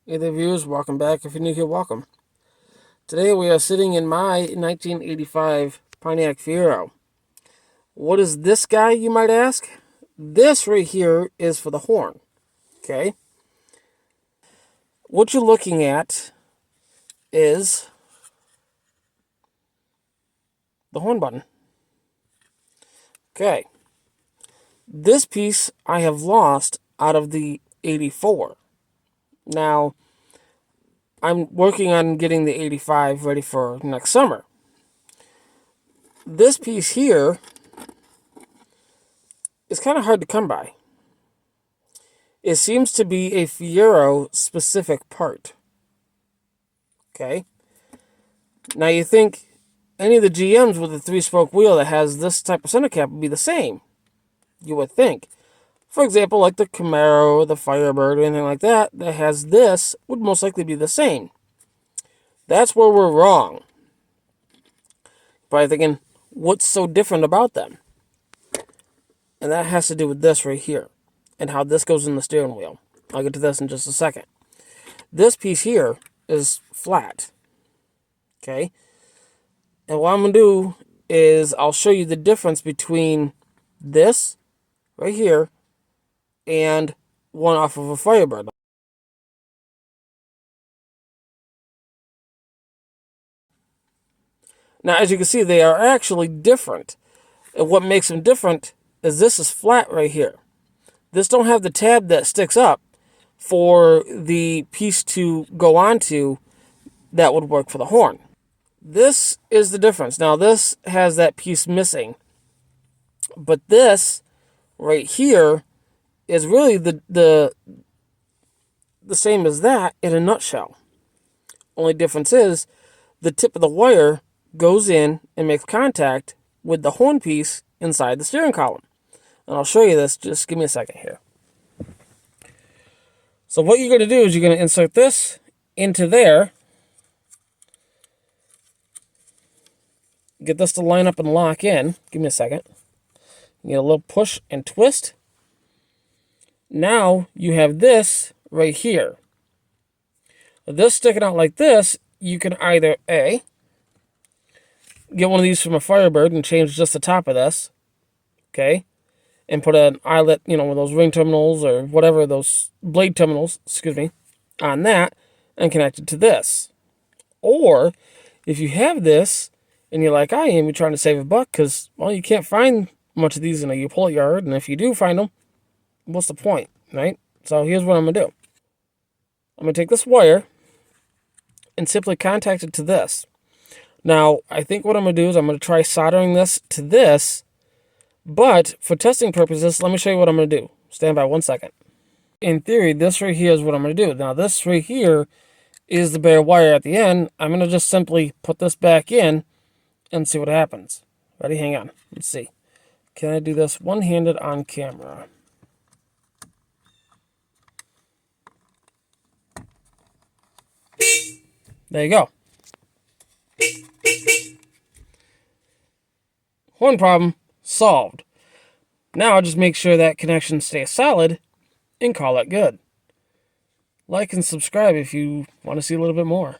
Hey there, viewers. Welcome back. If you're new here, welcome. Today we are sitting in my 1985 Pontiac Fiero. What is this guy, you might ask? This right here is for the horn. Okay? What you're looking at is the horn button. Okay. This piece I have lost out of the 84. Now, I'm working on getting the 85 ready for next summer. This piece here is kind of hard to come by. It seems to be a fiero specific part. Okay? Now you think any of the GMs with a 3-spoke wheel that has this type of center cap would be the same. You would think. For example, like the Camaro or the Firebird or anything like that that has this would most likely be the same. That's where we're wrong. Probably thinking, what's so different about them? And that has to do with this right here and how this goes in the steering wheel. I'll get to this in just a second. This piece here is flat. Okay? And what I'm going to do is I'll show you the difference between this right here and one off of a Firebird. Now, as you can see, they are actually different. And what makes them different is this is flat right here. This don't have the tab that sticks up for the piece to go onto that would work for the horn. This is the difference. Now, this has that piece missing. But this right here is really the same as that in a nutshell. Only difference is the tip of the wire goes in and makes contact with the horn piece inside the steering column. And I'll show you this. Just give me a second here. So what you're going to do is you're going to insert this into there. Get this to line up and lock in. Give me a second. You get a little push and twist. Now you have this right here. With this sticking out like this, you can either A, get one of these from a Firebird and change just the top of this, okay, and put an eyelet, one of those ring terminals or whatever, those blade terminals, on that and connect it to this. Or if you have this and you're like I am, you're trying to save a buck because, well, you can't find much of these in a U-Pull yard, and if you do find them, what's the point, right? So here's what I'm going to do. I'm going to take this wire and simply contact it to this. Now, I think what I'm going to do is I'm going to try soldering this to this, but for testing purposes, let me show you what I'm going to do. Stand by 1 second. In theory, this right here is what I'm going to do. Now, this right here is the bare wire at the end. I'm going to just simply put this back in and see what happens. Ready? Hang on. Let's see. Can I do this one-handed on camera? There you go. Horn problem solved. Now just make sure that connection stays solid and call it good. Like and subscribe if you want to see a little bit more.